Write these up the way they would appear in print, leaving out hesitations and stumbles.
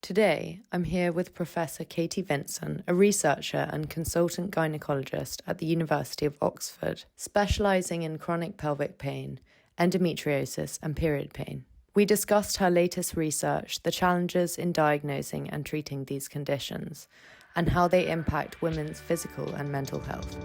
Today, I'm here with Professor Katy Vincent, a researcher and consultant gynaecologist at the University of Oxford, specialising in chronic pelvic pain, endometriosis and period pain. We discussed her latest research, the challenges in diagnosing and treating these conditions, and how they impact women's physical and mental health.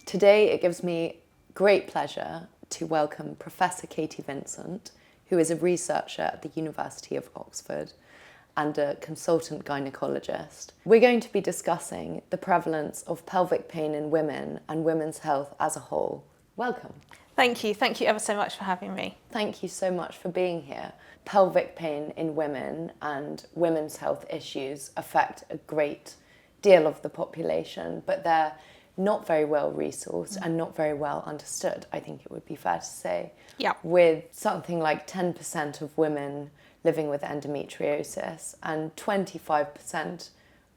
Today, it gives me great pleasure to welcome Professor Katy Vincent, who is a researcher at the University of Oxford and a consultant gynaecologist. We're going to be discussing the prevalence of pelvic pain in women and women's health as a whole. Welcome. Thank you. Thank you ever so much for having me. Thank you so much for being here. Pelvic pain in women and women's health issues affect a great deal of the population, but they're not very well resourced and not very well understood, I think it would be fair to say. Yeah. With something like 10% of women living with endometriosis and 25%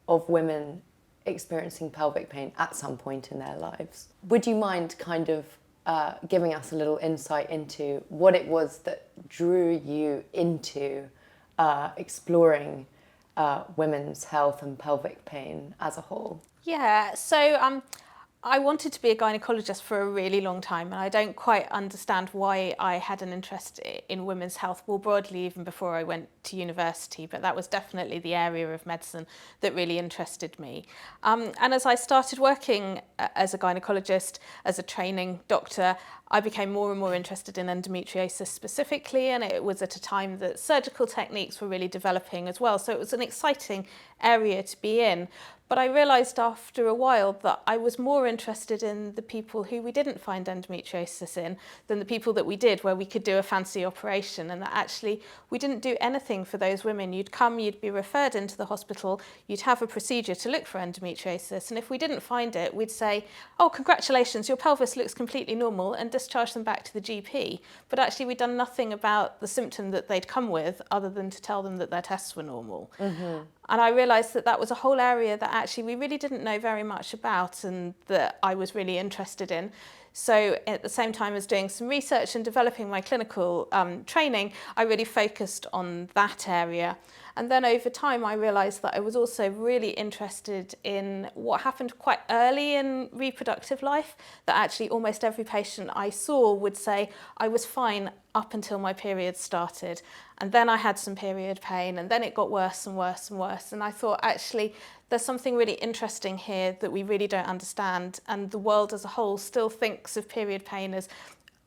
of women experiencing pelvic pain at some point in their lives. Would you mind kind of giving us a little insight into what it was that drew you into exploring women's health and pelvic pain as a whole? Yeah, so I wanted to be a gynaecologist for a really long time, and I don't quite understand why I had an interest in women's health more broadly even before I went to university, but that was definitely the area of medicine that really interested me. And as I started working as a gynaecologist, as a training doctor, I became more and more interested in endometriosis specifically, and it was at a time that surgical techniques were really developing as well. So it was an exciting area to be in. But I realised after a while that I was more interested in the people who we didn't find endometriosis in than the people that we did, where we could do a fancy operation, and that actually we didn't do anything for those women. You'd come, you'd be referred into the hospital, you'd have a procedure to look for endometriosis, and if we didn't find it, we'd say, oh, congratulations, your pelvis looks completely normal, and discharge them back to the GP. But actually we'd done nothing about the symptom that they'd come with other than to tell them that their tests were normal. Mm-hmm. And I realised that that was a whole area that actually we really didn't know very much about and that I was really interested in. So at the same time as doing some research and developing my clinical training, I really focused on that area. And then over time, I realised that I was also really interested in what happened quite early in reproductive life, that actually almost every patient I saw would say, I was fine up until my period started. And then I had some period pain, and then it got worse and worse and worse. And I thought, actually, there's something really interesting here that we really don't understand. And the world as a whole still thinks of period pain as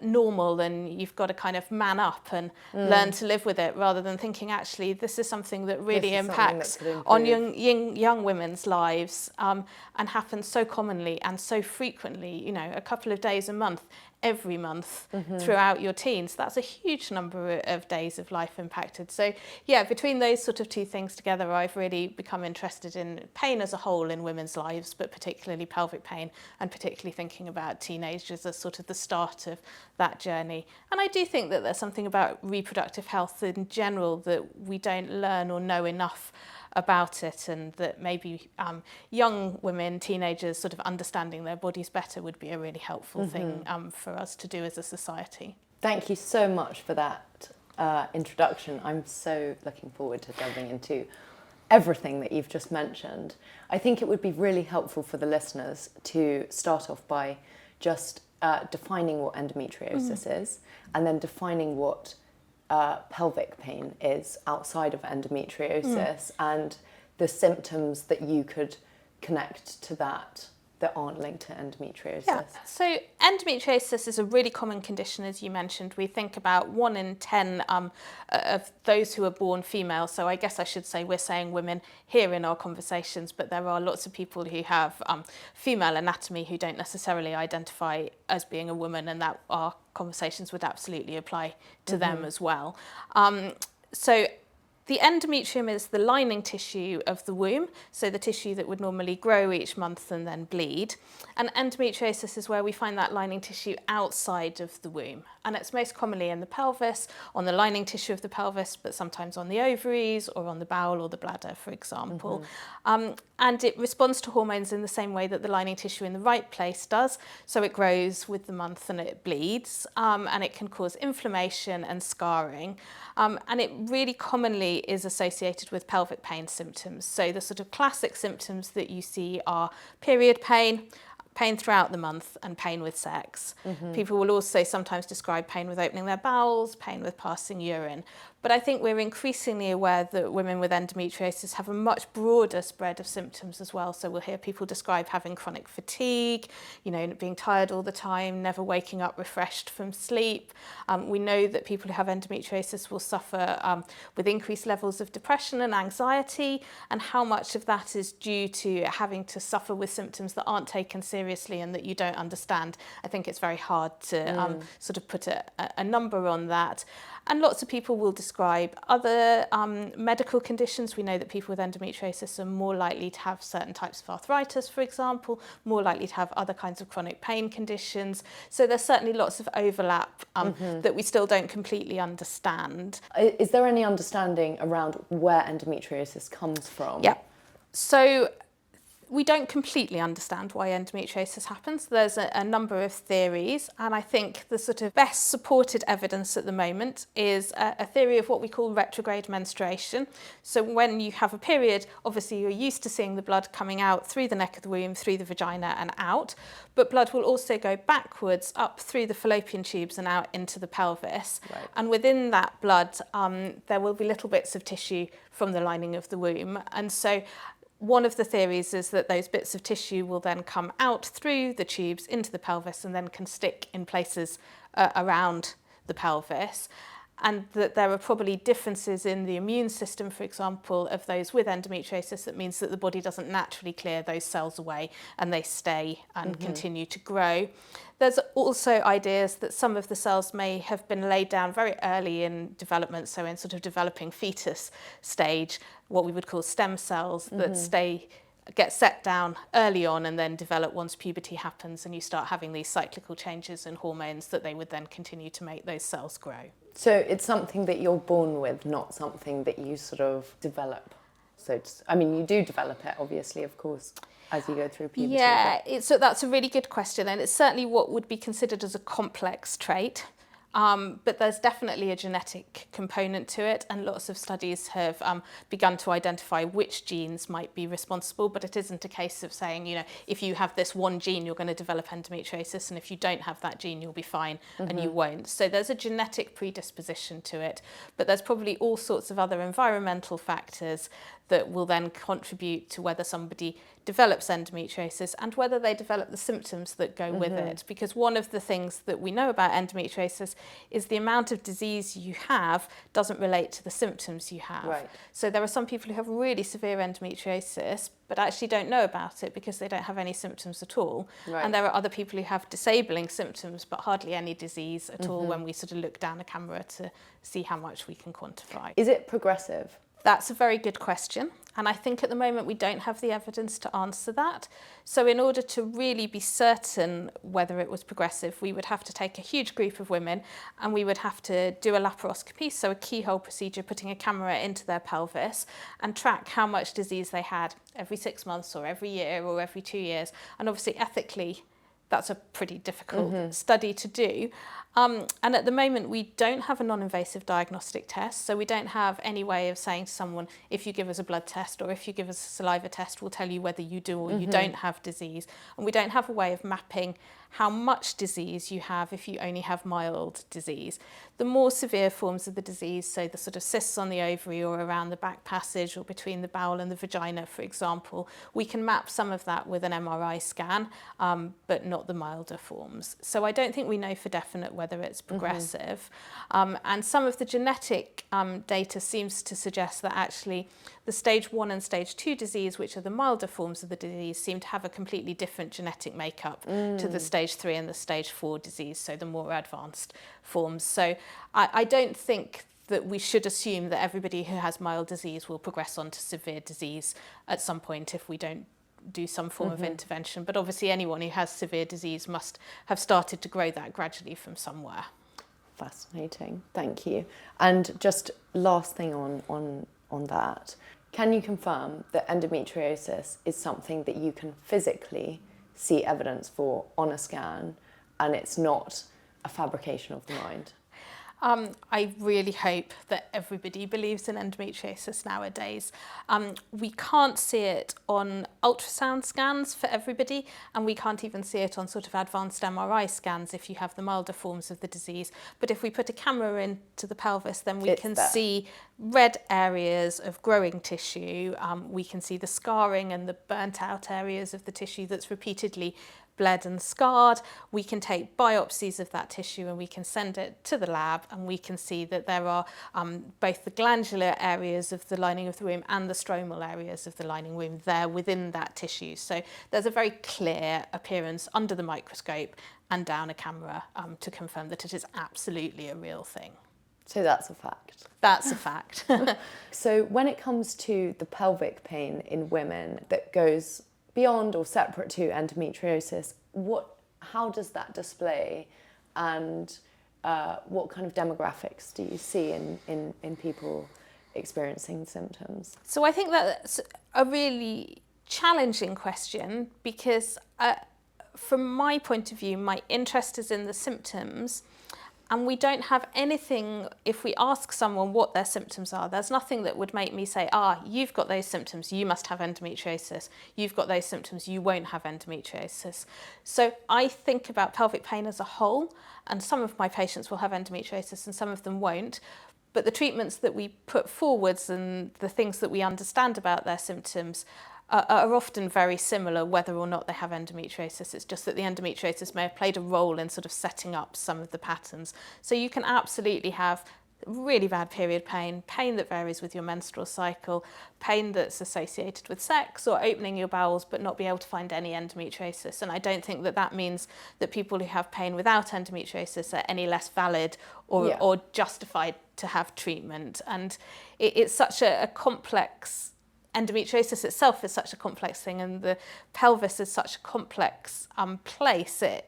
normal, and you've got to kind of man up and learn to live with it, rather than thinking actually this is something that really impacts on young women's lives and happens so commonly and so frequently, you know, a couple of days a month, every month throughout your teens. That's a huge number of days of life impacted. So yeah, between those sort of two things together, I've really become interested in pain as a whole in women's lives, but particularly pelvic pain, and particularly thinking about teenagers as sort of the start of that journey. And I do think that there's something about reproductive health in general that we don't learn or know enough about it, and that maybe young women, teenagers, sort of understanding their bodies better would be a really helpful thing for us to do as a society. Thank you so much for that introduction. I'm so looking forward to delving into everything that you've just mentioned. I think it would be really helpful for the listeners to start off by just defining what endometriosis is, and then defining what pelvic pain is outside of endometriosis and the symptoms that you could connect to that aren't linked to endometriosis. Yeah. So endometriosis is a really common condition, as you mentioned. We think about 1 in 10 of those who are born female. So I guess I should say we're saying women here in our conversations, but there are lots of people who have female anatomy who don't necessarily identify as being a woman, and that our conversations would absolutely apply to them as well. So The endometrium is the lining tissue of the womb, so the tissue that would normally grow each month and then bleed. And endometriosis is where we find that lining tissue outside of the womb. And it's most commonly in the pelvis, on the lining tissue of the pelvis, but sometimes on the ovaries or on the bowel or the bladder, for example. And it responds to hormones in the same way that the lining tissue in the right place does. So it grows with the month and it bleeds, and it can cause inflammation and scarring. And it really commonly is associated with pelvic pain symptoms. So the sort of classic symptoms that you see are period pain, pain throughout the month, and pain with sex. People will also sometimes describe pain with opening their bowels, pain with passing urine. But I think we're increasingly aware that women with endometriosis have a much broader spread of symptoms as well. So we'll hear people describe having chronic fatigue, being tired all the time, never waking up refreshed from sleep. We know that people who have endometriosis will suffer with increased levels of depression and anxiety, and how much of that is due to having to suffer with symptoms that aren't taken seriously and that you don't understand. I think it's very hard to sort of put a number on that. And lots of people will describe other medical conditions. We know that people with endometriosis are more likely to have certain types of arthritis, for example, more likely to have other kinds of chronic pain conditions. So there's certainly lots of overlap that we still don't completely understand. Is there any understanding around where endometriosis comes from? Yeah. So we don't completely understand why endometriosis happens. There's a number of theories, and I think the sort of best supported evidence at the moment is a theory of what we call retrograde menstruation. So when you have a period, obviously you're used to seeing the blood coming out through the neck of the womb, through the vagina and out, but blood will also go backwards up through the fallopian tubes and out into the pelvis. Right. And within that blood, there will be little bits of tissue from the lining of the womb. And so one of the theories is that those bits of tissue will then come out through the tubes into the pelvis and then can stick in places around the pelvis. And that there are probably differences in the immune system, for example, of those with endometriosis. That means that the body doesn't naturally clear those cells away and they stay and continue to grow. There's also ideas that some of the cells may have been laid down very early in development, so in sort of developing fetus stage, what we would call stem cells that get set down early on and then develop once puberty happens and you start having these cyclical changes in hormones that they would then continue to make those cells grow. So it's something that you're born with, not something that you sort of develop. I mean, you do develop it, obviously, of course, as you go through puberty. Yeah, that's a really good question, and it's certainly what would be considered as a complex trait. But there's definitely a genetic component to it, and lots of studies have begun to identify which genes might be responsible, but it isn't a case of saying, if you have this one gene, you're going to develop endometriosis, and if you don't have that gene, you'll be fine, and you won't. So there's a genetic predisposition to it, but there's probably all sorts of other environmental factors that will then contribute to whether somebody develops endometriosis and whether they develop the symptoms that go with it. Because one of the things that we know about endometriosis is the amount of disease you have doesn't relate to the symptoms you have. Right. So there are some people who have really severe endometriosis but actually don't know about it because they don't have any symptoms at all. Right. And there are other people who have disabling symptoms but hardly any disease at all when we sort of look down a camera to see how much we can quantify. Is it progressive? That's a very good question, and I think at the moment we don't have the evidence to answer that. So in order to really be certain whether it was progressive, we would have to take a huge group of women and we would have to do a laparoscopy, so a keyhole procedure, putting a camera into their pelvis and track how much disease they had every 6 months or every year or every 2 years. And obviously ethically, that's a pretty difficult study to do. And at the moment, we don't have a non-invasive diagnostic test, so we don't have any way of saying to someone, if you give us a blood test or if you give us a saliva test, we'll tell you whether you do or you don't have disease. And we don't have a way of mapping how much disease you have if you only have mild disease. The more severe forms of the disease, so the sort of cysts on the ovary or around the back passage or between the bowel and the vagina, for example, we can map some of that with an MRI scan, but not the milder forms. So I don't think we know for definite whether it's progressive. And some of the genetic data seems to suggest that actually the stage 1 and stage 2 disease, which are the milder forms of the disease, seem to have a completely different genetic makeup to the stage 3 and the stage 4 disease, so the more advanced forms. So I don't think that we should assume that everybody who has mild disease will progress on to severe disease at some point if we don't do some form of intervention. But obviously anyone who has severe disease must have started to grow that gradually from somewhere. Fascinating, thank you. And just last thing on that, can you confirm that endometriosis is something that you can physically see evidence for on a scan and it's not a fabrication of the mind? I really hope that everybody believes in endometriosis nowadays. We can't see it on ultrasound scans for everybody, and we can't even see it on sort of advanced MRI scans if you have the milder forms of the disease. But if we put a camera into the pelvis, then we can see red areas of growing tissue. We can see the scarring and the burnt out areas of the tissue that's repeatedly bled and scarred. We can take biopsies of that tissue and we can send it to the lab, and we can see that there are both the glandular areas of the lining of the womb and the stromal areas of the lining womb there within that tissue. So there's a very clear appearance under the microscope and down a camera to confirm that it is absolutely a real thing. So that's a fact. That's a fact. So when it comes to the pelvic pain in women that goes beyond or separate to endometriosis, how does that display, and what kind of demographics do you see in people experiencing symptoms? So I think that's a really challenging question because from my point of view, my interest is in the symptoms. And we don't have anything, if we ask someone what their symptoms are, there's nothing that would make me say, you've got those symptoms, you must have endometriosis. You've got those symptoms, you won't have endometriosis. So I think about pelvic pain as a whole, and some of my patients will have endometriosis and some of them won't. But the treatments that we put forwards and the things that we understand about their symptoms are often very similar whether or not they have endometriosis. It's just that the endometriosis may have played a role in sort of setting up some of the patterns. So you can absolutely have really bad period pain, pain that varies with your menstrual cycle, pain that's associated with sex or opening your bowels, but not be able to find any endometriosis. And I don't think that that means that people who have pain without endometriosis are any less valid or justified to have treatment. And it's such a complex, endometriosis itself is such a complex thing, and the pelvis is such a complex place. It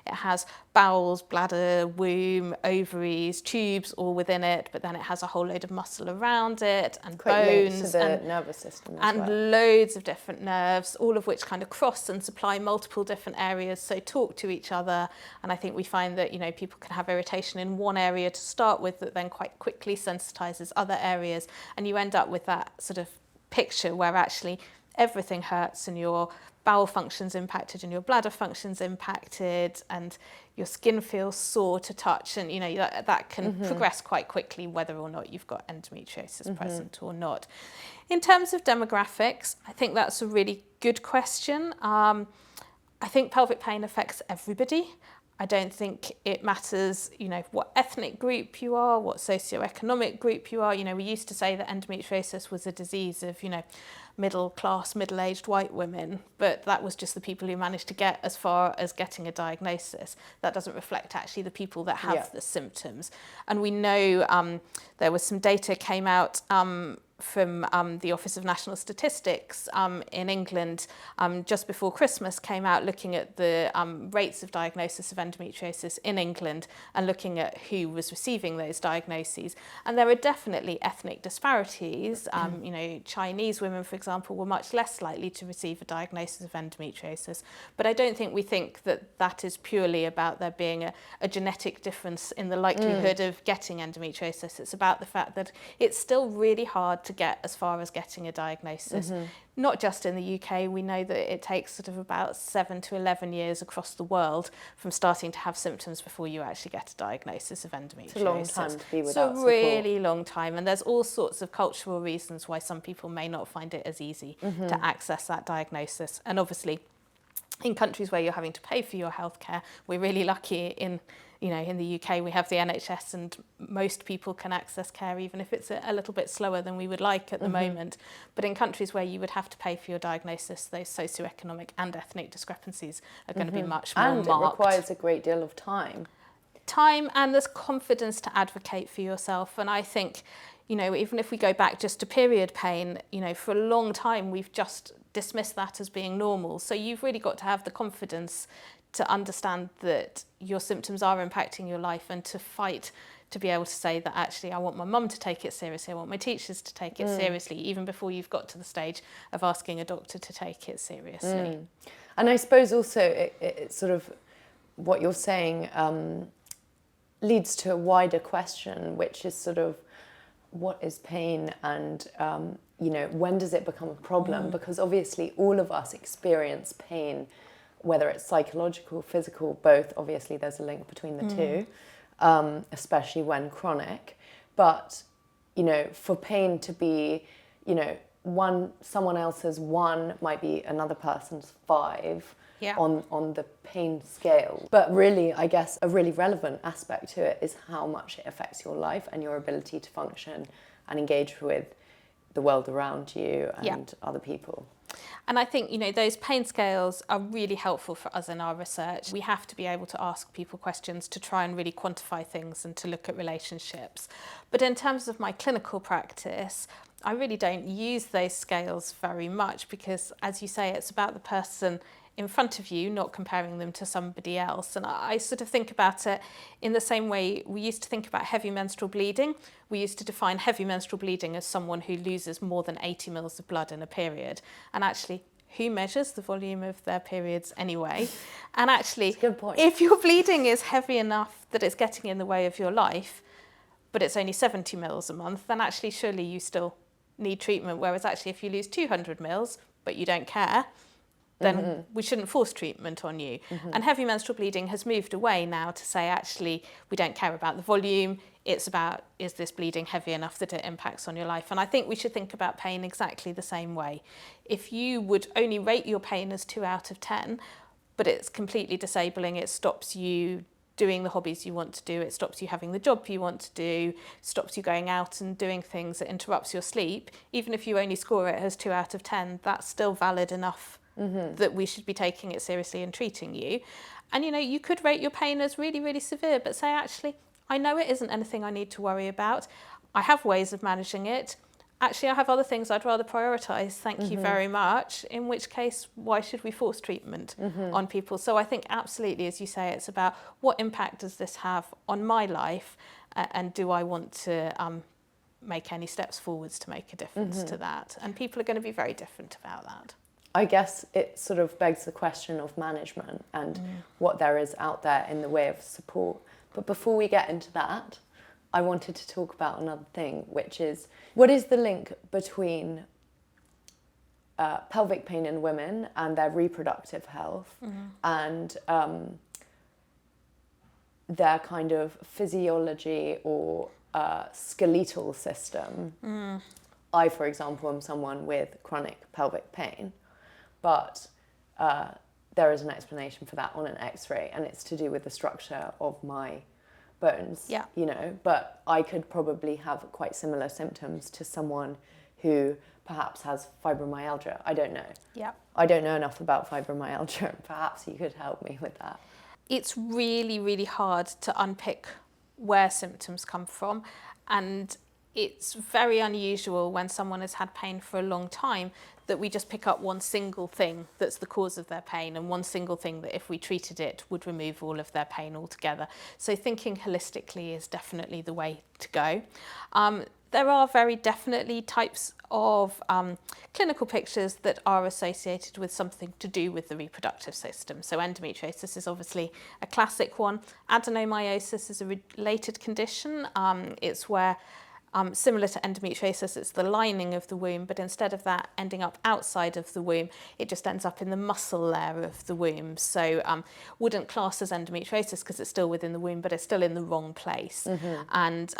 has bowels, bladder, womb, ovaries, tubes all within it, but then it has a whole load of muscle around it and bones to the nervous system as well. And loads of different nerves, all of which kind of cross and supply multiple different areas, so talk to each other. And I think we find that people can have irritation in one area to start with that then quite quickly sensitizes other areas, and you end up with that sort of picture where actually everything hurts and your bowel function's impacted and your bladder function's impacted and your skin feels sore to touch, and that can progress quite quickly whether or not you've got endometriosis present or not. In terms of demographics, I think that's a really good question. I think pelvic pain affects everybody. I don't think it matters, what ethnic group you are, what socioeconomic group you are. We used to say that endometriosis was a disease of, middle class, middle-aged white women, but that was just the people who managed to get as far as getting a diagnosis. That doesn't reflect actually the people that have the symptoms. And we know there was some data came out from the Office of National Statistics in England just before Christmas, came out looking at the rates of diagnosis of endometriosis in England and looking at who was receiving those diagnoses. And there are definitely ethnic disparities. Chinese women, for example, were much less likely to receive a diagnosis of endometriosis. But I don't think we think that that is purely about there being a genetic difference in the likelihood of getting endometriosis. It's about the fact that it's still really hard to get as far as getting a diagnosis. Not just in the UK, we know that it takes sort of about 7 to 11 years across the world from starting to have symptoms before you actually get a diagnosis of endometriosis. It's a long time to be without support. It's a really long time, and there's all sorts of cultural reasons why some people may not find it as easy to access that diagnosis. And obviously, in countries where you're having to pay for your healthcare, we're really lucky in the UK we have the NHS, and most people can access care even if it's a little bit slower than we would like at the moment. But in countries where you would have to pay for your diagnosis, those socioeconomic and ethnic discrepancies are going to be much more marked. And it requires a great deal of time. Time, and there's confidence to advocate for yourself. And I think, you know, even if we go back just to period pain, you know, for a long time we've just dismissed that as being normal. So you've really got to have the confidence to understand that your symptoms are impacting your life, and to fight to be able to say that actually I want my mum to take it seriously, I want my teachers to take it seriously, even before you've got to the stage of asking a doctor to take it seriously. And I suppose also it sort of, what you're saying leads to a wider question, which is sort of, what is pain, and you know, when does it become a problem? Because obviously all of us experience pain, whether it's psychological, physical, both. Obviously there's a link between the two, especially when chronic. But, you know, for pain to be, you know, someone else's 1 might be another person's 5 on the pain scale. But really, I guess a really relevant aspect to it is how much it affects your life and your ability to function and engage with the world around you and other people. And I think, you know, those pain scales are really helpful for us in our research. We have to be able to ask people questions to try and really quantify things and to look at relationships. But in terms of my clinical practice, I really don't use those scales very much, because, as you say, it's about the person in front of you, not comparing them to somebody else. And I sort of think about it in the same way we used to think about heavy menstrual bleeding. We used to define heavy menstrual bleeding as someone who loses more than 80 mils of blood in a period. And actually, who measures the volume of their periods anyway? And actually, Good point. If your bleeding is heavy enough that it's getting in the way of your life, but it's only 70 mils a month, then actually surely you still need treatment. Whereas actually if you lose 200 mils, but you don't care, then we shouldn't force treatment on you. And heavy menstrual bleeding has moved away now to say, actually, we don't care about the volume. It's about, is this bleeding heavy enough that it impacts on your life? And I think we should think about pain exactly the same way. If you would only rate your pain as 2 out of 10, but it's completely disabling, it stops you doing the hobbies you want to do, it stops you having the job you want to do, stops you going out and doing things, it interrupts your sleep, even if you only score it as 2 out of 10, that's still valid enough that we should be taking it seriously and treating you. And, you know, you could rate your pain as really, really severe, but say, actually, I know it isn't anything I need to worry about. I have ways of managing it. Actually, I have other things I'd rather prioritise. Thank you very much. In which case, why should we force treatment on people? So I think absolutely, as you say, it's about what impact does this have on my life, and do I want to make any steps forwards to make a difference to that? And people are going to be very different about that. I guess it sort of begs the question of management and what there is out there in the way of support. But before we get into that, I wanted to talk about another thing, which is, what is the link between pelvic pain in women and their reproductive health and their kind of physiology or skeletal system? I, for example, am someone with chronic pelvic pain, but there is an explanation for that on an X-ray, and it's to do with the structure of my bones, you know, but I could probably have quite similar symptoms to someone who perhaps has fibromyalgia. I don't know. I don't know enough about fibromyalgia. Perhaps you could help me with that. It's really, really hard to unpick where symptoms come from, and it's very unusual when someone has had pain for a long time that we just pick up one single thing that's the cause of their pain, and one single thing that if we treated it would remove all of their pain altogether. So thinking holistically is definitely the way to go. There are very definitely types of clinical pictures that are associated with something to do with the reproductive system. So endometriosis is obviously a classic one. Adenomyosis is a related condition. It's where similar to endometriosis, it's the lining of the womb, but instead of that ending up outside of the womb, it just ends up in the muscle layer of the womb. So wouldn't class as endometriosis because it's still within the womb, but it's still in the wrong place. And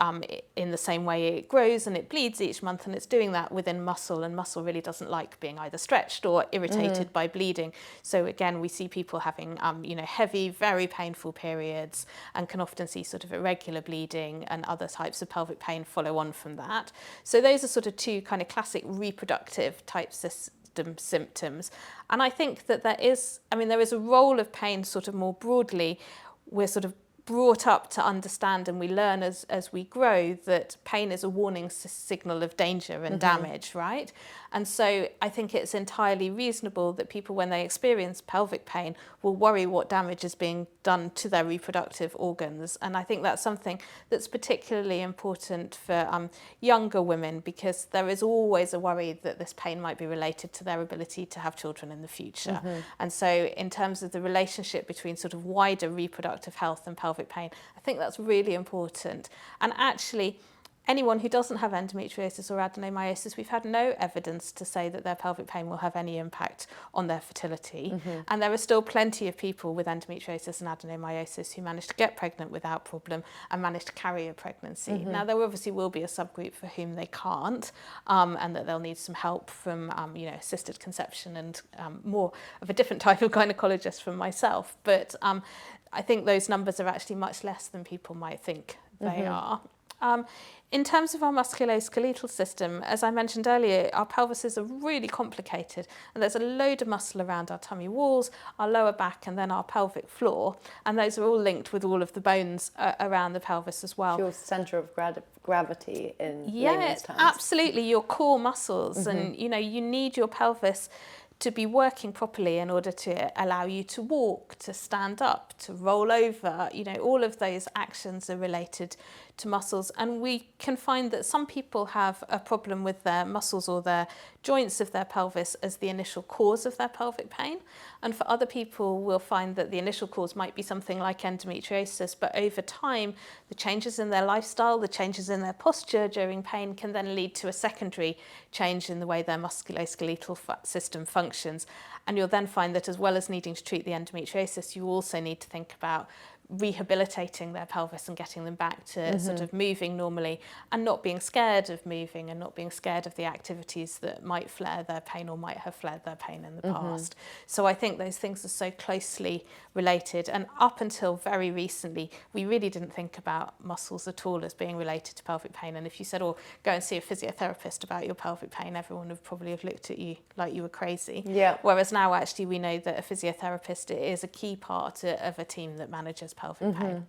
in the same way, it grows and it bleeds each month, and it's doing that within muscle, and muscle really doesn't like being either stretched or irritated by bleeding. So again, we see people having you know, heavy, very painful periods, and can often see sort of irregular bleeding and other types of pelvic pain follow on from that. So those are sort of two kind of classic reproductive type system symptoms. And I think that there is a role of pain sort of more broadly. We're sort of brought up to understand, and we learn as we grow, that pain is a warning signal of danger and damage, right? And so I think it's entirely reasonable that people, when they experience pelvic pain, will worry what damage is being done to their reproductive organs. And I think that's something that's particularly important for younger women, because there is always a worry that this pain might be related to their ability to have children in the future. And so in terms of the relationship between sort of wider reproductive health and pelvic pain, I think that's really important. And actually, anyone who doesn't have endometriosis or adenomyosis, we've had no evidence to say that their pelvic pain will have any impact on their fertility. And there are still plenty of people with endometriosis and adenomyosis who manage to get pregnant without problem and manage to carry a pregnancy. Now, there obviously will be a subgroup for whom they can't, and that they'll need some help from assisted conception and more of a different type of gynaecologist from myself. But I think those numbers are actually much less than people might think they are. In terms of our musculoskeletal system, as I mentioned earlier, our pelvises are really complicated, and there's a load of muscle around our tummy walls, our lower back, and then our pelvic floor, and those are all linked with all of the bones around the pelvis as well. Your centre of gravity in layman's terms. Absolutely, your core muscles, and you need your pelvis to be working properly in order to allow you to walk, to stand up, to roll over. All of those actions are related to muscles, and we can find that some people have a problem with their muscles or their joints of their pelvis as the initial cause of their pelvic pain, and for other people we'll find that the initial cause might be something like endometriosis, but over time the changes in their lifestyle, the changes in their posture during pain can then lead to a secondary change in the way their musculoskeletal system functions. And you'll then find that as well as needing to treat the endometriosis, you also need to think about rehabilitating their pelvis and getting them back to sort of moving normally, and not being scared of moving and not being scared of the activities that might flare their pain or might have flared their pain in the past. So I think those things are so closely related, and up until very recently we really didn't think about muscles at all as being related to pelvic pain. And if you said, go and see a physiotherapist about your pelvic pain, everyone would probably have looked at you like you were crazy. Whereas now actually we know that a physiotherapist is a key part of a team that manages pelvic pain.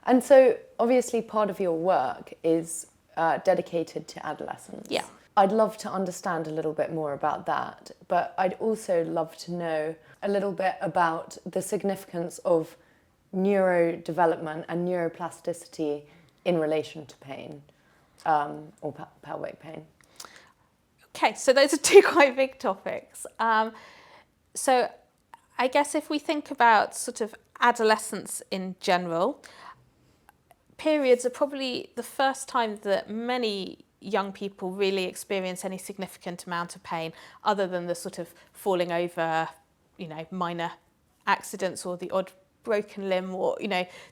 And so obviously part of your work is dedicated to adolescents. I'd love to understand a little bit more about that, but I'd also love to know a little bit about the significance of neurodevelopment and neuroplasticity in relation to pain, or pelvic pain. Okay, so those are two quite big topics. So I guess if we think about sort of adolescence in general, periods are probably the first time that many young people really experience any significant amount of pain, other than the sort of falling over, minor accidents or the odd broken limb or,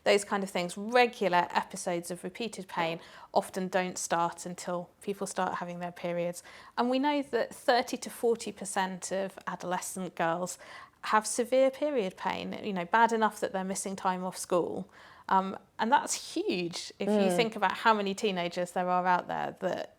those kind of things. Regular episodes of repeated pain often don't start until people start having their periods. And we know that 30 to 40% of adolescent girls have severe period pain, bad enough that they're missing time off school. And that's huge if you think about how many teenagers there are out there that,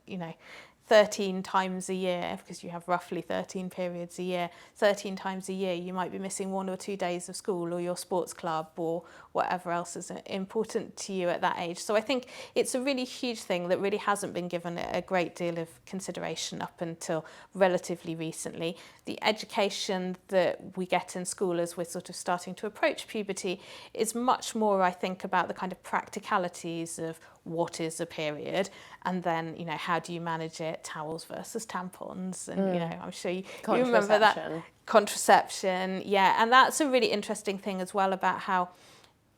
13 times a year, because you have roughly 13 periods a year, 13 times a year you might be missing 1 or 2 days of school or your sports club or whatever else is important to you at that age. So I think it's a really huge thing that really hasn't been given a great deal of consideration up until relatively recently. The education that we get in school as we're sort of starting to approach puberty is much more, I think, about the kind of practicalities of what is a period, and then how do you manage it, towels versus tampons, and I'm sure you remember that contraception. And that's a really interesting thing as well about how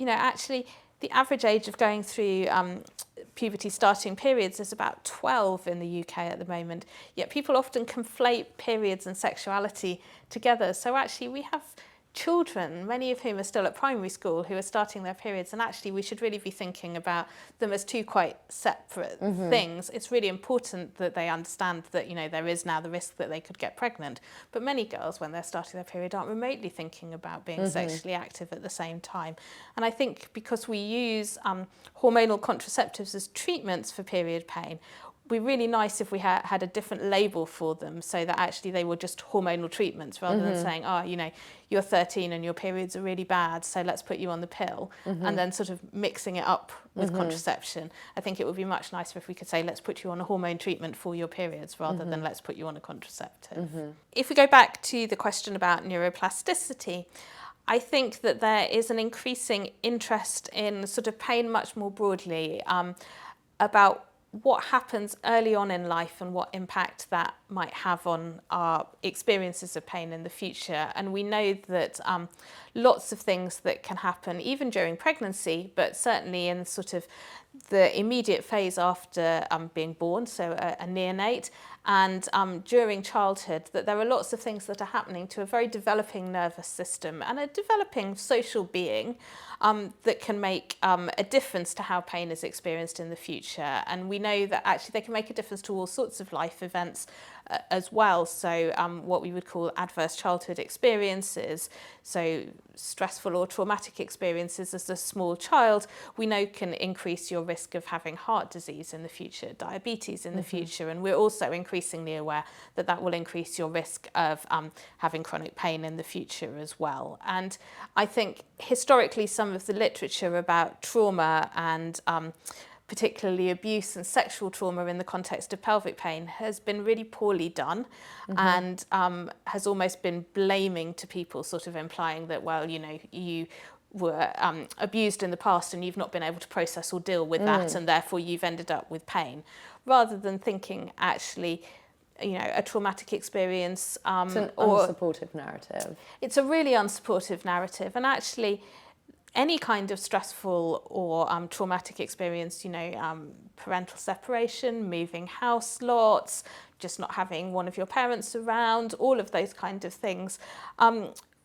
actually the average age of going through puberty starting periods is about 12 in the UK at the moment, yet people often conflate periods and sexuality together. So actually we have children, many of whom are still at primary school, who are starting their periods, and actually we should really be thinking about them as two quite separate things. It's really important that they understand that there is now the risk that they could get pregnant, but many girls, when they're starting their period, aren't remotely thinking about being sexually active at the same time. And I think because we use hormonal contraceptives as treatments for period pain, be really nice if we had a different label for them, so that actually they were just hormonal treatments, rather than saying, oh, you know, you're 13 and your periods are really bad, so let's put you on the pill, and then sort of mixing it up with contraception. I think it would be much nicer if we could say, let's put you on a hormone treatment for your periods, rather than let's put you on a contraceptive. If we go back to the question about neuroplasticity, I think that there is an increasing interest in sort of pain much more broadly, about what happens early on in life and what impact that might have on our experiences of pain in the future. And we know that lots of things that can happen even during pregnancy, but certainly in sort of the immediate phase after being born, so a neonate, and during childhood, that there are lots of things that are happening to a very developing nervous system and a developing social being that can make a difference to how pain is experienced in the future. And we know that actually they can make a difference to all sorts of life events as well. So what we would call adverse childhood experiences, so stressful or traumatic experiences as a small child, we know can increase your risk of having heart disease in the future, diabetes in the future, and we're also increasingly aware that that will increase your risk of having chronic pain in the future as well. And I think historically some of the literature about trauma and particularly abuse and sexual trauma in the context of pelvic pain has been really poorly done, and has almost been blaming to people, sort of implying that, well, you know, you were abused in the past and you've not been able to process or deal with that, and therefore you've ended up with pain, rather than thinking actually, you know, a traumatic experience. It's an unsupportive narrative. It's a really unsupportive narrative, and actually any kind of stressful or traumatic experience, you know, parental separation, moving house lots, just not having one of your parents around, all of those kind of things,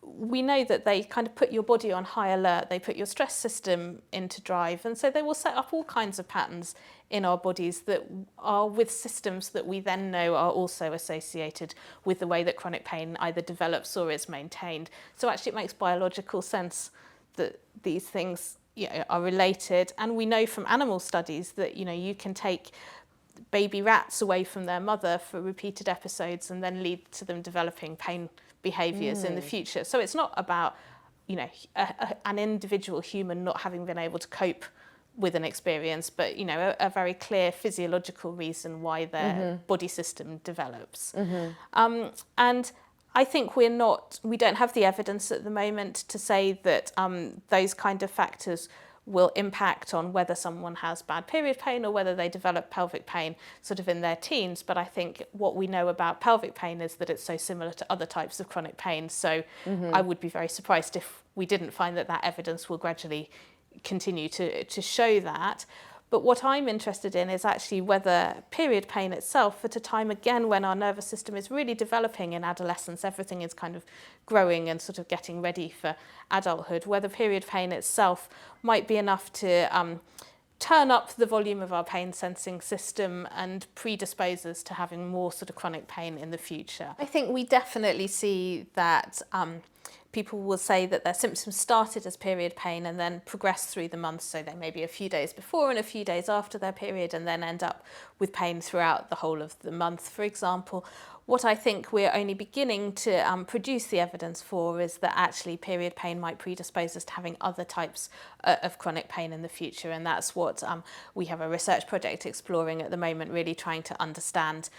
we know that they kind of put your body on high alert, they put your stress system into drive, and so they will set up all kinds of patterns in our bodies that are with systems that we then know are also associated with the way that chronic pain either develops or is maintained. So actually it makes biological sense that these things, you know, are related. And we know from animal studies that, you know, you can take baby rats away from their mother for repeated episodes and then lead to them developing pain behaviours in the future. So it's not about, you know, an individual human not having been able to cope with an experience, but, you know, a very clear physiological reason why their body system develops. And I think we don't have the evidence at the moment to say that those kind of factors will impact on whether someone has bad period pain or whether they develop pelvic pain sort of in their teens. But I think what we know about pelvic pain is that it's so similar to other types of chronic pain. So I would be very surprised if we didn't find that evidence will gradually continue to show that. But what I'm interested in is actually whether period pain itself, at a time again when our nervous system is really developing in adolescence, everything is kind of growing and sort of getting ready for adulthood, whether period pain itself might be enough to turn up the volume of our pain sensing system and predispose us to having more sort of chronic pain in the future. I think we definitely see that people will say that their symptoms started as period pain and then progress through the months, so they may be a few days before and a few days after their period, and then end up with pain throughout the whole of the month, for example. What I think we're only beginning to produce the evidence for is that actually period pain might predispose us to having other types of chronic pain in the future, and that's what we have a research project exploring at the moment, really trying to understand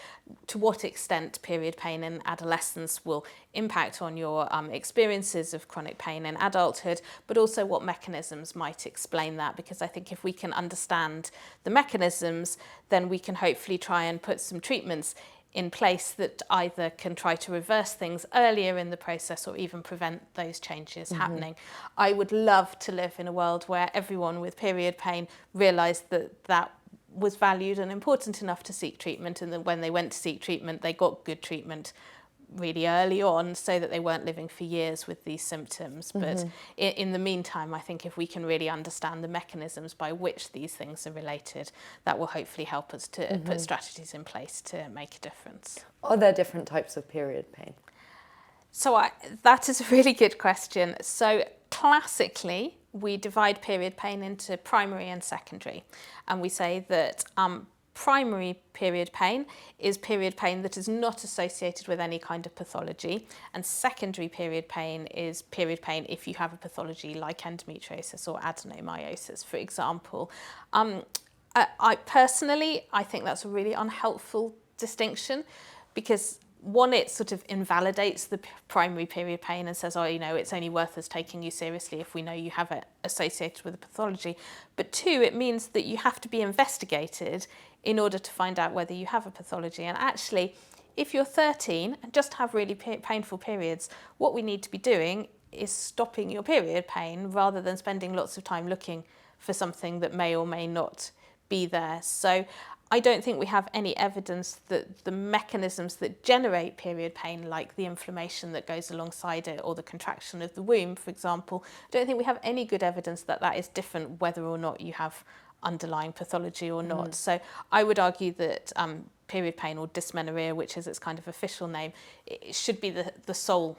to what extent period pain in adolescence will impact on your experiences of chronic pain in adulthood, but also what mechanisms might explain that, because I think if we can understand the mechanisms, then we can hopefully try and put some treatments in place that either can try to reverse things earlier in the process or even prevent those changes happening. I would love to live in a world where everyone with period pain realised that that was valued and important enough to seek treatment, and that when they went to seek treatment, they got good treatment really early on so that they weren't living for years with these symptoms. But in the meantime, I think if we can really understand the mechanisms by which these things are related, that will hopefully help us to put strategies in place to make a difference. Are there different types of period pain? So that is a really good question. So classically, we divide period pain into primary and secondary. And we say that primary period pain is period pain that is not associated with any kind of pathology, and secondary period pain is period pain if you have a pathology like endometriosis or adenomyosis, for example. I personally think that's a really unhelpful distinction, because one, it sort of invalidates the primary period pain and says, oh, you know, it's only worth us taking you seriously if we know you have it associated with a pathology. But two, it means that you have to be investigated in order to find out whether you have a pathology. And actually, if you're 13 and just have really painful periods, what we need to be doing is stopping your period pain rather than spending lots of time looking for something that may or may not be there. So I don't think we have any evidence that the mechanisms that generate period pain, like the inflammation that goes alongside it or the contraction of the womb, for example, I don't think we have any good evidence that that is different whether or not you have underlying pathology or not. So I would argue that period pain, or dysmenorrhea, which is its kind of official name, it should be the sole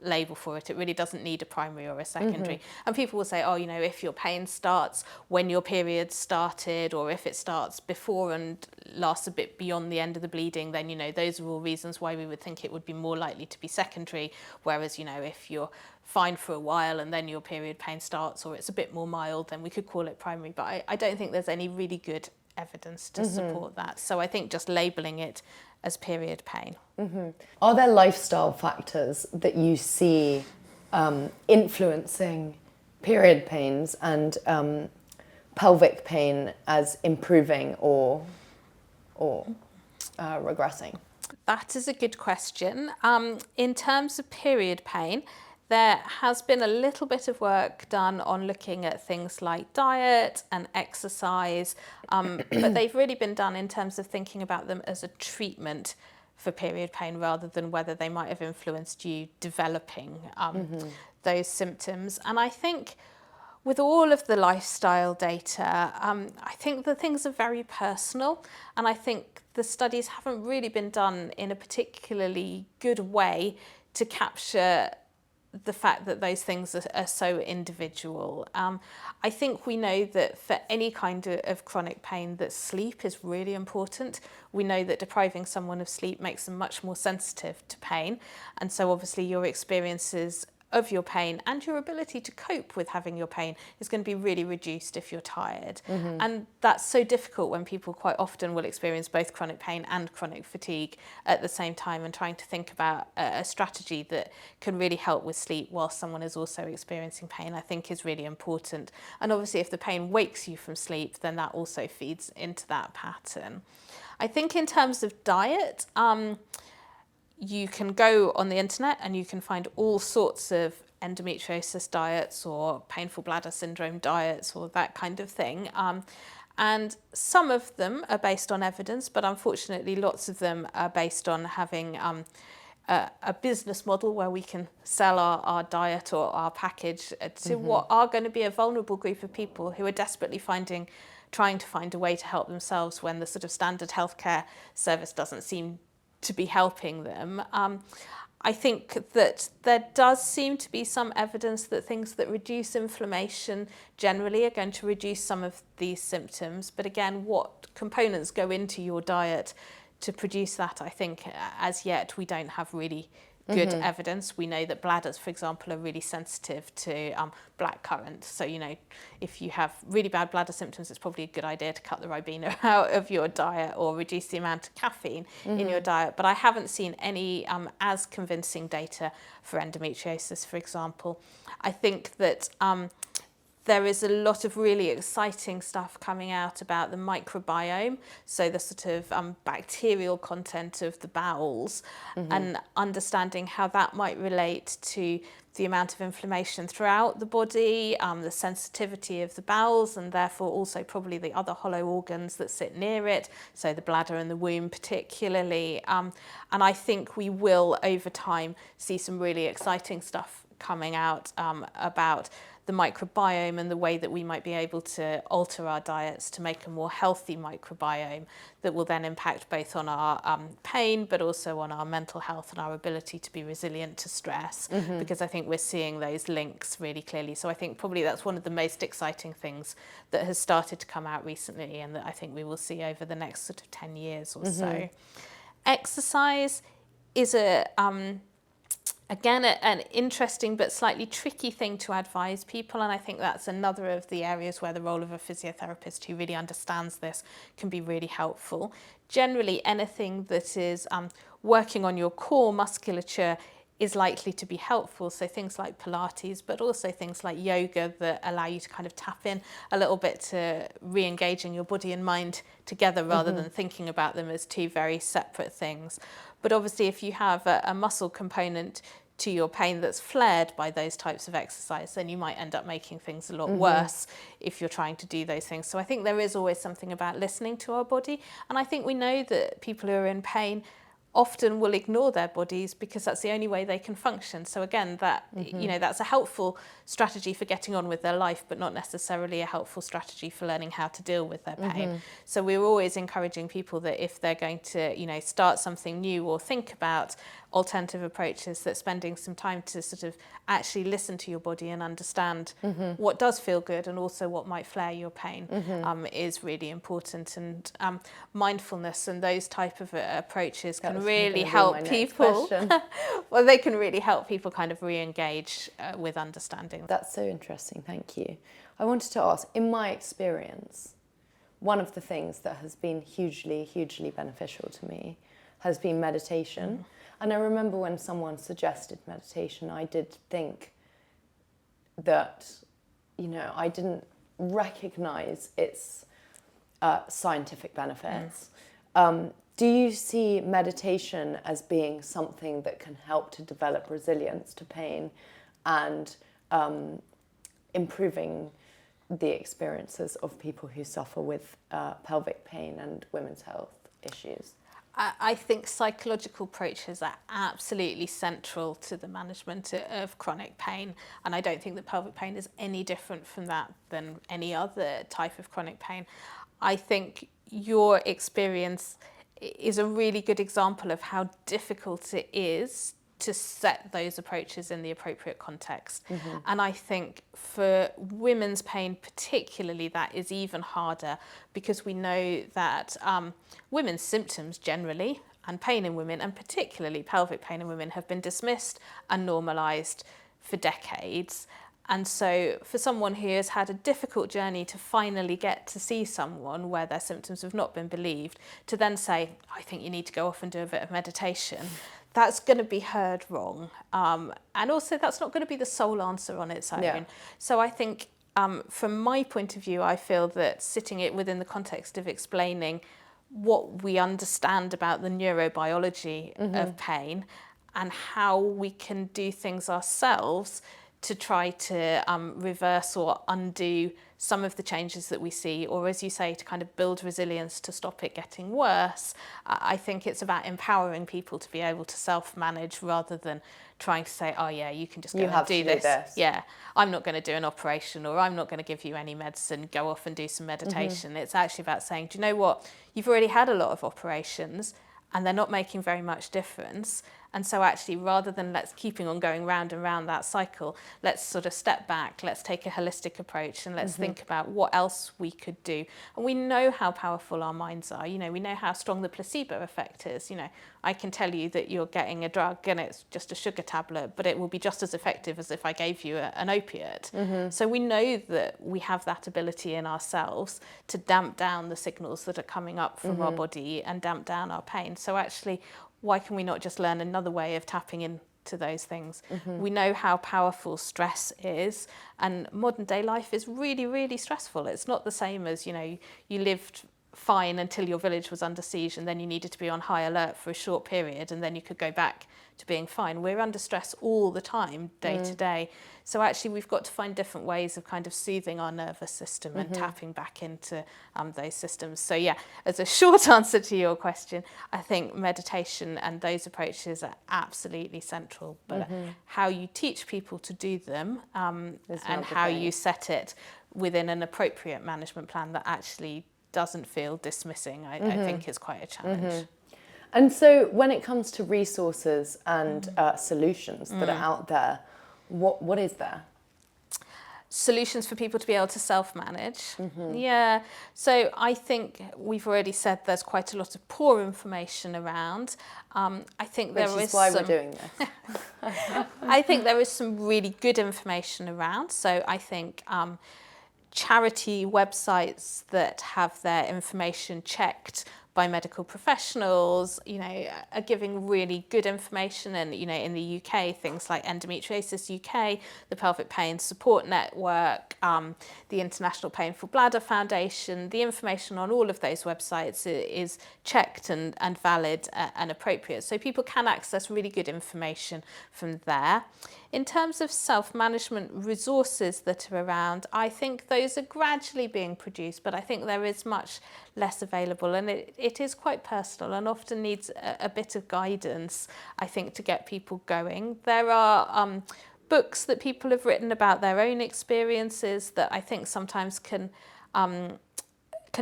label for it. It really doesn't need a primary or a secondary. And people will say, oh, you know, if your pain starts when your period started, or if it starts before and lasts a bit beyond the end of the bleeding, then, you know, those are all reasons why we would think it would be more likely to be secondary. Whereas, you know, if you're fine for a while and then your period pain starts, or it's a bit more mild, then we could call it primary. But I don't think there's any really good evidence to support that. So I think just labelling it as period pain. Are there lifestyle factors that you see influencing period pains and pelvic pain as improving or regressing? That is a good question. In terms of period pain, there has been a little bit of work done on looking at things like diet and exercise, but they've really been done in terms of thinking about them as a treatment for period pain rather than whether they might have influenced you developing those symptoms. And I think with all of the lifestyle data, I think the things are very personal, and I think the studies haven't really been done in a particularly good way to capture the fact that those things are so individual. I think we know that for any kind of chronic pain, that sleep is really important. We know that depriving someone of sleep makes them much more sensitive to pain. And so obviously your experiences of your pain and your ability to cope with having your pain is going to be really reduced if you're tired. And that's so difficult when people quite often will experience both chronic pain and chronic fatigue at the same time, and trying to think about a strategy that can really help with sleep while someone is also experiencing pain, I think is really important. And obviously if the pain wakes you from sleep, then that also feeds into that pattern. I think in terms of diet, you can go on the internet and you can find all sorts of endometriosis diets or painful bladder syndrome diets or that kind of thing. And some of them are based on evidence, but unfortunately lots of them are based on having a business model where we can sell our diet or our package to what are going to be a vulnerable group of people who are desperately trying to find a way to help themselves when the sort of standard healthcare service doesn't seem to be helping them. I think that there does seem to be some evidence that things that reduce inflammation generally are going to reduce some of these symptoms. But again, what components go into your diet to produce that, I think as yet we don't have really good evidence. We know that bladders, for example, are really sensitive to blackcurrant. So, you know, if you have really bad bladder symptoms, it's probably a good idea to cut the Ribena out of your diet or reduce the amount of caffeine in your diet. But I haven't seen any as convincing data for endometriosis, for example. I think that there is a lot of really exciting stuff coming out about the microbiome, so the sort of bacterial content of the bowels, and understanding how that might relate to the amount of inflammation throughout the body, the sensitivity of the bowels, and therefore also probably the other hollow organs that sit near it, so the bladder and the womb particularly. And I think we will, over time, see some really exciting stuff coming out about the microbiome and the way that we might be able to alter our diets to make a more healthy microbiome that will then impact both on our pain, but also on our mental health and our ability to be resilient to stress, because I think we're seeing those links really clearly. So I think probably that's one of the most exciting things that has started to come out recently, and that I think we will see over the next sort of 10 years or so. Exercise is again, an interesting but slightly tricky thing to advise people, and I think that's another of the areas where the role of a physiotherapist who really understands this can be really helpful. Generally, anything that is working on your core musculature is likely to be helpful, so things like Pilates, but also things like yoga that allow you to kind of tap in a little bit to re-engaging your body and mind together rather than thinking about them as two very separate things. But obviously, if you have a muscle component to your pain that's flared by those types of exercise, then you might end up making things a lot worse if you're trying to do those things. So I think there is always something about listening to our body. And I think we know that people who are in pain often will ignore their bodies because that's the only way they can function. So again, that you know, that's a helpful strategy for getting on with their life, but not necessarily a helpful strategy for learning how to deal with their pain. So we're always encouraging people that if they're going to, you know, start something new or think about alternative approaches, that spending some time to sort of actually listen to your body and understand what does feel good and also what might flare your pain is really important. And mindfulness and those type of approaches can really help people. Well, they can really help people kind of re-engage with understanding. That's so interesting, thank you. I wanted to ask, in my experience, one of the things that has been hugely beneficial to me has been meditation. And I remember when someone suggested meditation, I did think that, you know, I didn't recognize its scientific benefits. Do you see meditation as being something that can help to develop resilience to pain and improving the experiences of people who suffer with pelvic pain and women's health issues? I think psychological approaches are absolutely central to the management of chronic pain, and I don't think that pelvic pain is any different from that than any other type of chronic pain. I think your experience is a really good example of how difficult it is to set those approaches in the appropriate context. And I think for women's pain particularly, that is even harder, because we know that women's symptoms generally, and pain in women, and particularly pelvic pain in women, have been dismissed and normalised for decades. And so for someone who has had a difficult journey to finally get to see someone where their symptoms have not been believed, to then say, I think you need to go off and do a bit of meditation, that's going to be heard wrong. And also that's not going to be the sole answer on its own. So I think from my point of view, I feel that sitting it within the context of explaining what we understand about the neurobiology of pain and how we can do things ourselves to try to reverse or undo some of the changes that we see, or as you say, to kind of build resilience to stop it getting worse. I think it's about empowering people to be able to self-manage rather than trying to say, oh yeah, you can just go and do this. Yeah, I'm not going to do an operation, or I'm not going to give you any medicine, go off and do some meditation. It's actually about saying, do you know what, you've already had a lot of operations and they're not making very much difference. And so actually, rather than let's keeping on going round and round that cycle, let's sort of step back, let's take a holistic approach, and let's think about what else we could do. And we know how powerful our minds are. You know, we know how strong the placebo effect is. You know, I can tell you that you're getting a drug and it's just a sugar tablet, but it will be just as effective as if I gave you an opiate. So we know that we have that ability in ourselves to damp down the signals that are coming up from our body and damp down our pain. So actually, why can we not just learn another way of tapping into those things? We know how powerful stress is, and modern day life is really stressful. It's not the same as, you know, you lived fine until your village was under siege, and then you needed to be on high alert for a short period, and then you could go back to being fine. We're under stress all the time, day to day. So actually we've got to find different ways of kind of soothing our nervous system and tapping back into those systems. So yeah, as a short answer to your question, I think meditation and those approaches are absolutely central, but how you teach people to do them and how you set it within an appropriate management plan that actually doesn't feel dismissing, I think is quite a challenge. And so when it comes to resources and solutions that are out there, what is there? Solutions for people to be able to self-manage. Yeah, so I think we've already said there's quite a lot of poor information around. I think Which is why we're doing this. I think there is some really good information around. So I think charity websites that have their information checked by medical professionals, are giving really good information. And, in the UK, things like Endometriosis UK, the Pelvic Pain Support Network, the International Painful Bladder Foundation, the information on all of those websites is checked and valid and appropriate. So people can access really good information from there. In terms of self-management resources that are around, I think those are gradually being produced, but I think there is much less available, and it is quite personal and often needs a bit of guidance, I think, to get people going. There are books that people have written about their own experiences that I think sometimes can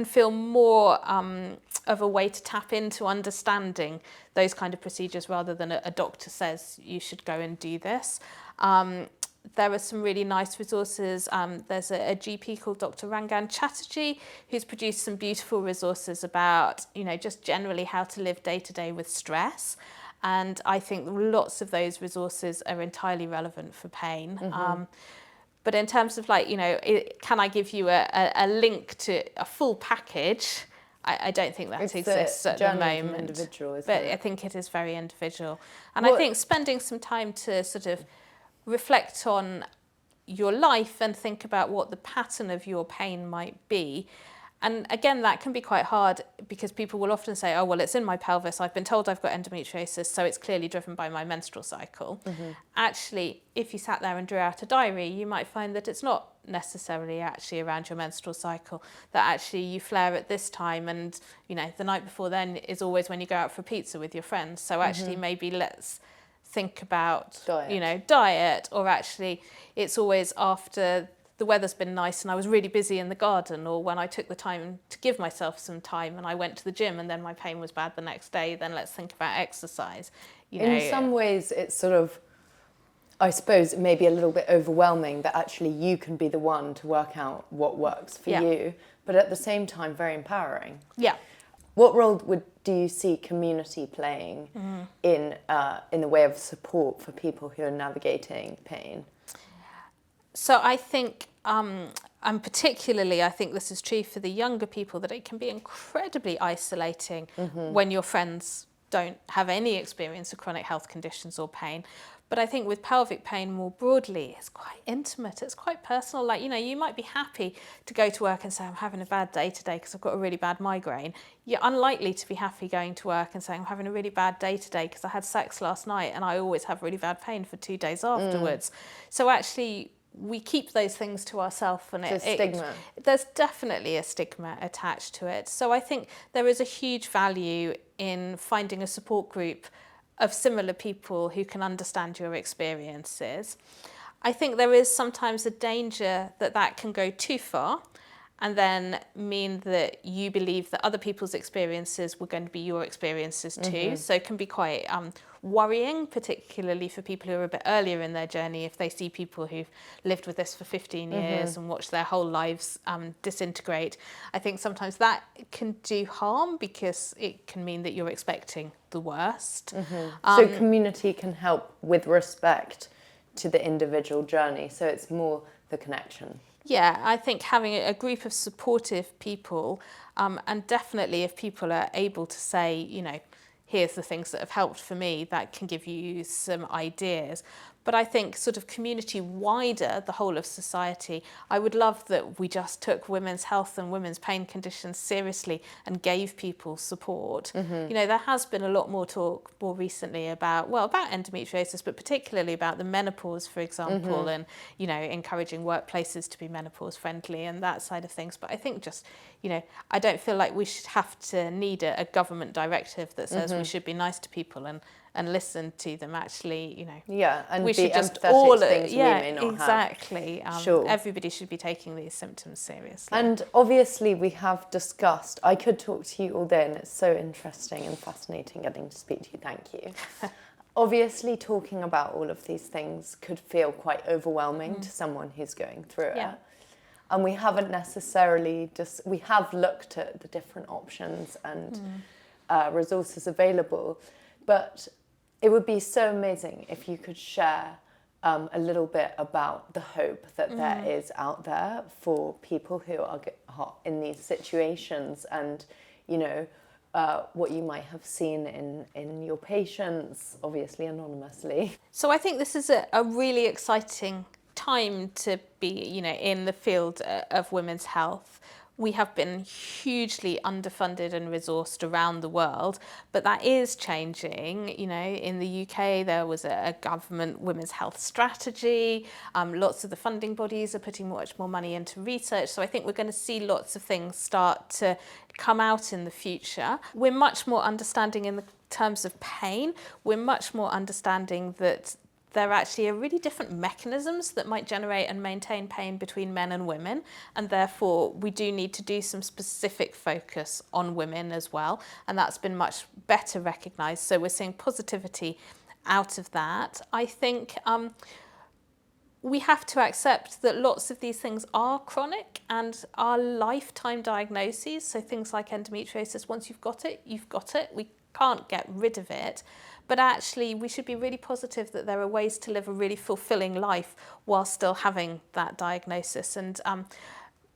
feel more of a way to tap into understanding those kind of procedures rather than a doctor says you should go and do this. There are some really nice resources. There's a GP called Dr. Rangan Chatterjee who's produced some beautiful resources about, just generally how to live day to day with stress. And I think lots of those resources are entirely relevant for pain. But in terms of can I give you a link to a full package? I don't think that exists at the moment. Individual, but I think it is very individual. And I think spending some time to sort of reflect on your life and think about what the pattern of your pain might be. And again, that can be quite hard because people will often say, oh, well, it's in my pelvis. I've been told I've got endometriosis, so it's clearly driven by my menstrual cycle. Actually, if you sat there and drew out a diary, you might find that it's not necessarily actually around your menstrual cycle, that actually you flare at this time and, the night before then is always when you go out for pizza with your friends. So actually maybe let's think about, diet, or actually it's always after the weather's been nice and I was really busy in the garden, or when I took the time to give myself some time and I went to the gym and then my pain was bad the next day, then let's think about exercise. In some ways, it's sort of, I suppose, it may be a little bit overwhelming that actually you can be the one to work out what works for you, but at the same time, very empowering. Yeah. What role do you see community playing in the way of support for people who are navigating pain? So I think, and particularly I think this is true for the younger people, that it can be incredibly isolating when your friends don't have any experience of chronic health conditions or pain. But I think with pelvic pain more broadly, it's quite intimate, it's quite personal. You might be happy to go to work and say, I'm having a bad day today because I've got a really bad migraine. You're unlikely to be happy going to work and saying, I'm having a really bad day today because I had sex last night and I always have really bad pain for 2 days afterwards. So actually, we keep those things to ourselves, and there's definitely a stigma attached to it. So I think there is a huge value in finding a support group of similar people who can understand your experiences. I think there is sometimes a danger that can go too far and then mean that you believe that other people's experiences were going to be your experiences too. So it can be quite worrying, particularly for people who are a bit earlier in their journey, if they see people who've lived with this for 15 years and watched their whole lives disintegrate. I think sometimes that can do harm because it can mean that you're expecting the worst. So community can help with respect to the individual journey, so it's more the connection. Yeah, I think having a group of supportive people, and definitely if people are able to say, here's the things that have helped for me, that can give you some ideas. But I think sort of community wider, the whole of society, I would love that we just took women's health and women's pain conditions seriously and gave people support. You know, there has been a lot more talk more recently about endometriosis, but particularly about the menopause, for example, and, you know, encouraging workplaces to be menopause friendly and that side of things. But I think just, you know, I don't feel like we should have to need a government directive that says we should be nice to people and listen to them. Actually, you know, and we be should just empathetic all to things we may not exactly. have. Sure. Everybody should be taking these symptoms seriously. And obviously we have discussed, I could talk to you all day and it's so interesting and fascinating getting to speak to you. Thank you. Obviously talking about all of these things could feel quite overwhelming to someone who's going through it. And we haven't necessarily we have looked at the different options and resources available, but it would be so amazing if you could share a little bit about the hope that there is out there for people who are in these situations, and, you know, what you might have seen in your patients, obviously anonymously. So I think this is a really exciting time to be, you know, in the field of women's health. We have been hugely underfunded and resourced around the world, but that is changing. You know, in the UK, there was a government women's health strategy. Lots of the funding bodies are putting much more money into research. So I think we're going to see lots of things start to come out in the future. We're much more understanding in the terms of pain. We're much more understanding that there actually are really different mechanisms that might generate and maintain pain between men and women, and therefore we do need to do some specific focus on women as well, and that's been much better recognised. So we're seeing positivity out of that. I think we have to accept that lots of these things are chronic and are lifetime diagnoses. So things like endometriosis, once you've got it, you've got it. We can't get rid of it. But actually, we should be really positive that there are ways to live a really fulfilling life while still having that diagnosis. And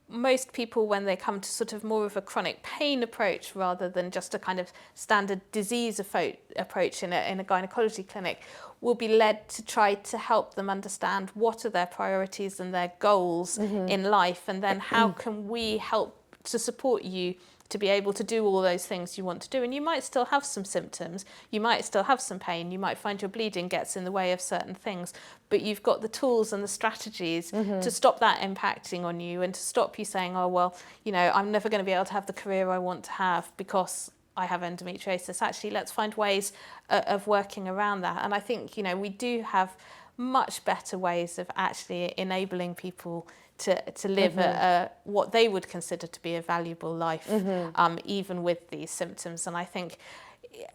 most people, when they come to sort of more of a chronic pain approach rather than just a kind of standard disease approach in a gynaecology clinic, will be led to try to help them understand what are their priorities and their goals in life, and then how can we help to support you to be able to do all those things you want to do. And you might still have some symptoms, you might still have some pain, you might find your bleeding gets in the way of certain things, but you've got the tools and the strategies to stop that impacting on you, and to stop you saying, oh, well, you know, I'm never going to be able to have the career I want to have because I have endometriosis. Actually, let's find ways of working around that. And I think, you know, we do have much better ways of actually enabling people to live what they would consider to be a valuable life, even with these symptoms. And I think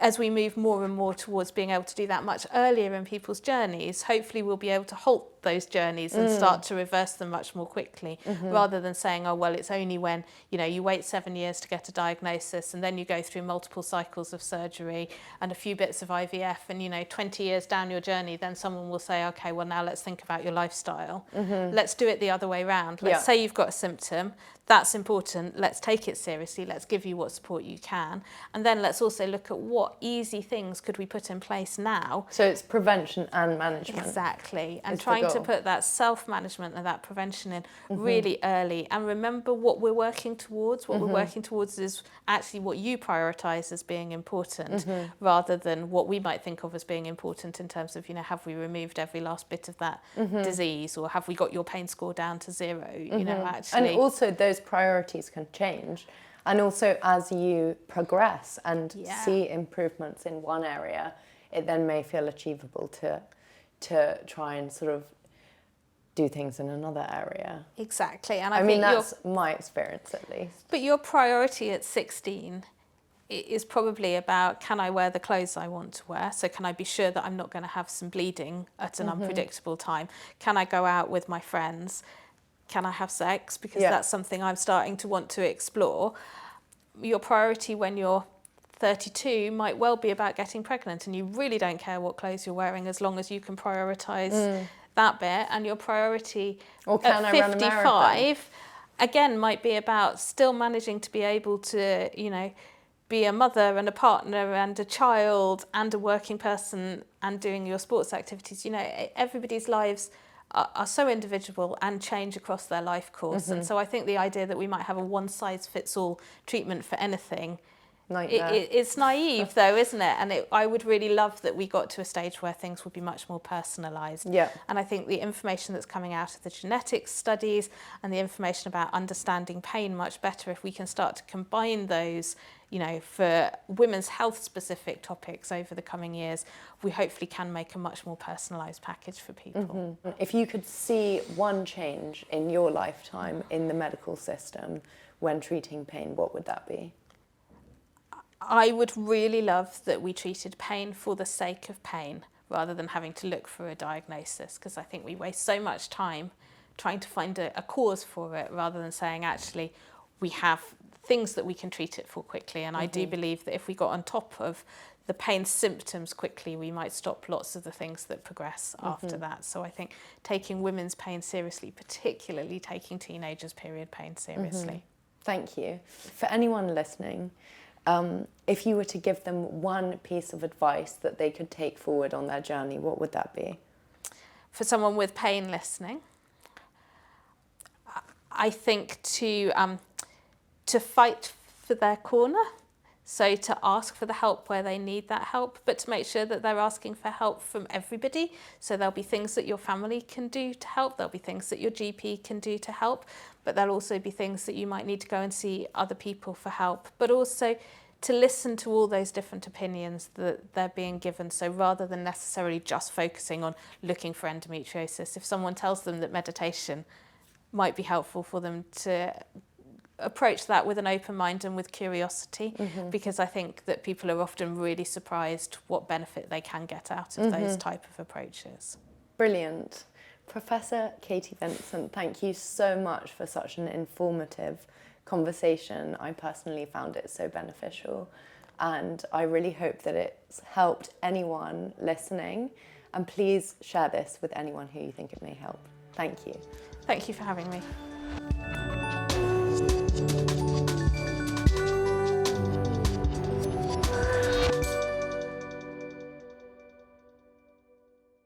as we move more and more towards being able to do that much earlier in people's journeys, hopefully we'll be able to halt those journeys and start to reverse them much more quickly, rather than saying, oh, well, it's only when, you know, you wait 7 years to get a diagnosis and then you go through multiple cycles of surgery and a few bits of IVF, and, you know, 20 years down your journey, then someone will say, okay, well, now let's think about your lifestyle. Let's do it the other way around. Let's say you've got a symptom. That's important. Let's take it seriously. Let's give you what support you can. And then let's also look at what easy things could we put in place now. So it's prevention and management. Exactly. And trying to put that self-management and that prevention in really early. And remember what we're working towards. What we're working towards is actually what you prioritise as being important, rather than what we might think of as being important in terms of, you know, have we removed every last bit of that disease, or have we got your pain score down to 0? You know, actually. And also those priorities can change, and also as you progress and see improvements in one area, it then may feel achievable to try and sort of do things in another area. Exactly. And I mean, that's my experience at least. But your priority at 16 is probably about, can I wear the clothes I want to wear? So can I be sure that I'm not going to have some bleeding at an unpredictable time? Can I go out with my friends? Can I have sex? Because that's something I'm starting to want to explore. Your priority when you're 32 might well be about getting pregnant, and you really don't care what clothes you're wearing as long as you can prioritise that bit. And your priority at 55, again, might be about still managing to be able to, you know, be a mother and a partner and a child and a working person and doing your sports activities. You know, everybody's lives are so individual and change across their life course. And so I think the idea that we might have a one-size-fits-all treatment for anything, it's naive though, isn't it? And I would really love that we got to a stage where things would be much more personalised. Yeah. And I think the information that's coming out of the genetics studies and the information about understanding pain much better, if we can start to combine those, you know, for women's health specific topics over the coming years, we hopefully can make a much more personalised package for people. If you could see one change in your lifetime in the medical system when treating pain, what would that be? I would really love that we treated pain for the sake of pain rather than having to look for a diagnosis, because I think we waste so much time trying to find a cause for it rather than saying, actually, we have things that we can treat it for quickly. And I do believe that if we got on top of the pain symptoms quickly, we might stop lots of the things that progress after that. So I think taking women's pain seriously, particularly taking teenagers' period pain seriously. Thank you. For anyone listening, if you were to give them one piece of advice that they could take forward on their journey, what would that be? For someone with pain listening, I think to fight for their corner, so to ask for the help where they need that help, but to make sure that they're asking for help from everybody. So there'll be things that your family can do to help, there'll be things that your GP can do to help, but there'll also be things that you might need to go and see other people for help, but also to listen to all those different opinions that they're being given. So rather than necessarily just focusing on looking for endometriosis, if someone tells them that meditation might be helpful for them, to approach that with an open mind and with curiosity, because I think that people are often really surprised what benefit they can get out of those type of approaches. Brilliant. Professor Katy Vincent, thank you so much for such an informative conversation. I personally found it so beneficial, and I really hope that it's helped anyone listening, and please share this with anyone who you think it may help. Thank you. Thank you for having me.